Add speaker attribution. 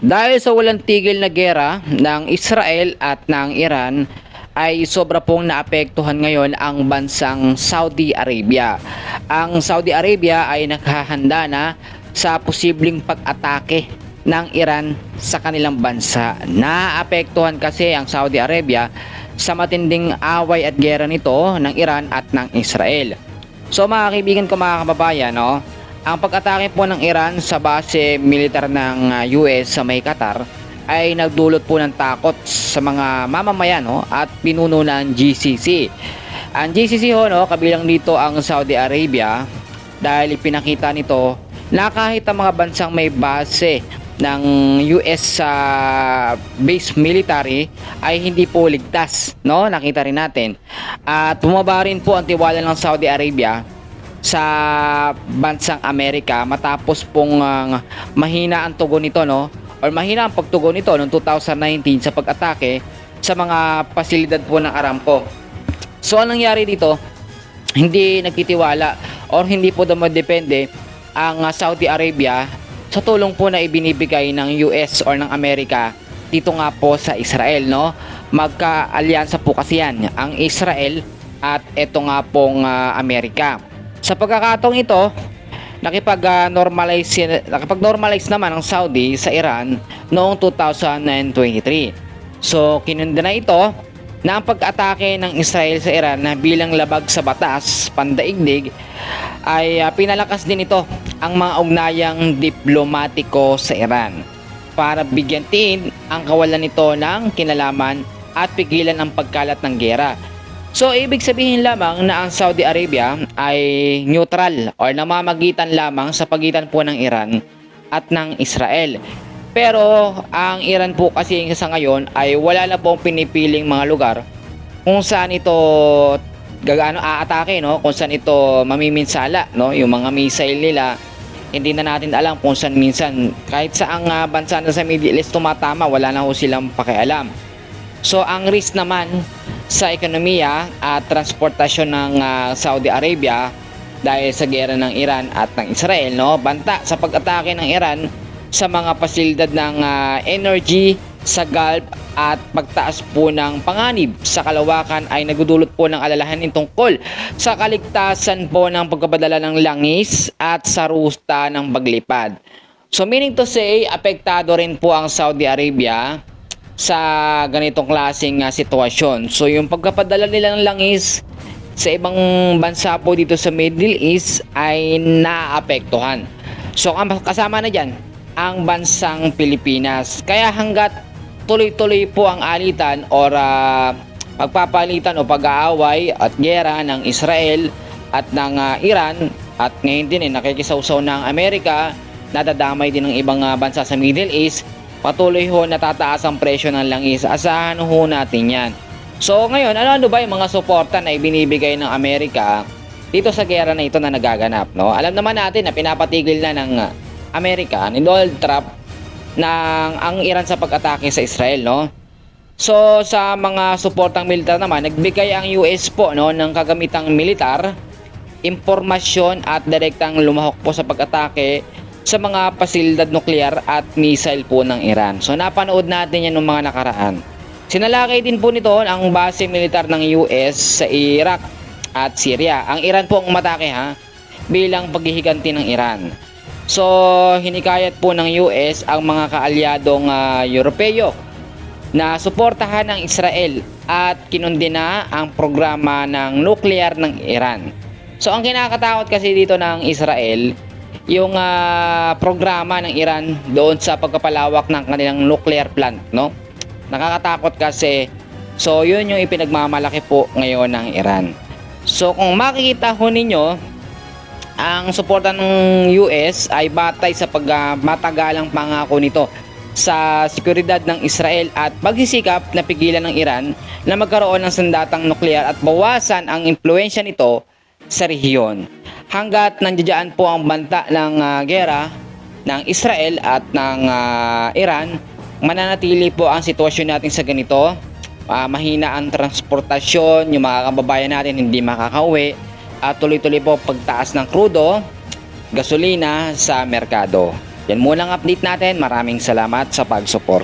Speaker 1: Dahil sa walang tigil na gera ng Israel at ng Iran ay sobra pong naapektuhan ngayon ang bansang Saudi Arabia. Ang Saudi Arabia ay naghahanda na sa posibleng pag-atake ng Iran sa kanilang bansa. Naapektuhan kasi ang Saudi Arabia sa matinding away at gera nito ng Iran at ng Israel. So mga kaibigan ko, mga kababayan, no? Ang pag-atake po ng Iran sa base militar ng US sa may Qatar ay nagdulot po ng takot sa mga mamamayan, no, at pinuno ng GCC. Ang GCC no, kabilang dito ang Saudi Arabia dahil ipinakita nito na kahit ang mga bansang may base ng US sa base military ay hindi po ligtas, no? Nakita rin natin. At bumaba rin po ang tiwala ng Saudi Arabia sa bansang Amerika matapos pong mahina ang tugon nito, no, or mahina ang pagtugon nito noong 2019 sa pag-atake sa mga pasilidad po ng Aramco. So anong nangyari dito? Hindi nagtitiwala or hindi po dumodepende ang Saudi Arabia sa tulong po na ibinibigay ng US or ng Amerika dito nga po sa Israel, no? Magka-alyansa po kasi yan, ang Israel at eto nga pong Amerika. Sa pagkakataong ito, nakipag-normalize naman ang Saudi sa Iran noong 2023. So, kinunda na ito na ang pag-atake ng Israel sa Iran na bilang labag sa batas, pandaigdig, ay pinalakas din ito ang mga ugnayang diplomatiko sa Iran para bigyan din ang kawalan nito ng kinalaman at pigilan ang pagkalat ng gera. So, ibig sabihin lamang na ang Saudi Arabia ay neutral o namamagitan lamang sa pagitan po ng Iran at ng Israel. Pero, ang Iran po kasi sa ngayon ay wala na pong pinipiling mga lugar kung saan ito aatake, no? Kung saan ito mamiminsala, no? Yung mga missile nila, hindi na natin alam kung saan minsan. Kahit saang bansa na sa Middle East tumatama, wala na ho silang pakialam. So, ang risk naman sa ekonomiya at transportasyon ng Saudi Arabia dahil sa gera ng Iran at ng Israel, no, banta sa pag-atake ng Iran sa mga pasilidad ng energy sa Gulf at pagtaas po ng panganib sa kalawakan ay nagdudulot po ng alalahanin tungkol sa kaligtasan po ng pagpapadala ng langis at sa ruta ng paglipad. So meaning to say, apektado rin po ang Saudi Arabia sa ganitong klaseng sitwasyon. So yung pagpapadala nila ng langis sa ibang bansa po dito sa Middle East ay naapektuhan. So kasama na dyan ang bansang Pilipinas. Kaya hanggat tuloy-tuloy po ang alitan or pagpapalitan o pag-aaway at gera ng Israel at ng Iran at ngayon din nakikisawsaw ng Amerika, nadadamay din ng ibang bansa sa Middle East, patuloy ho natataas ang presyo ng langis. Asahan ho natin yan. So ngayon, ano ba yung mga suporta na ibinibigay ng Amerika dito sa gera na ito na nagaganap, no? Alam naman natin na pinapatigil na ng Amerika ni Donald Trump ng ang Iran sa pag-atake sa Israel, no? So sa mga suportang militar naman, nagbigay ang US po, no, ng kagamitang militar, impormasyon at direktang lumahok po sa pag-atake sa mga pasilidad nuklear at missile po ng Iran. So napanood natin yan ng mga nakaraan. Sinalakay din po nito ang base militar ng US sa Iraq at Syria. Ang Iran po ang umatake bilang paghihiganti ng Iran. So hinikayat po ng US ang mga kaalyadong Europeo na suportahan ng Israel at kinundina ang programa ng nuklear ng Iran. So ang kinakatakot kasi dito ng Israel, yung programa ng Iran doon sa pagpapalawak ng kanilang nuclear plant, no? Nakakatakot kasi. So yun yung ipinagmamalaki po ngayon ng Iran. So kung makikita ho ninyo, ang suporta ng US ay batay sa pagmatagalang pangako nito sa seguridad ng Israel at pagsisikap na pigilan ng Iran na magkaroon ng sandatang nuklear at bawasan ang impluwensya nito sa rehiyon. Hanggat nandiyan po ang banta ng gera ng Israel at ng Iran, mananatili po ang sitwasyon natin sa ganito. Mahina ang transportasyon, yung mga kababayan natin hindi makakauwi, at tuloy-tuloy po pagtaas ng krudo, gasolina sa merkado. Yan muna ang update natin. Maraming salamat sa pag-support.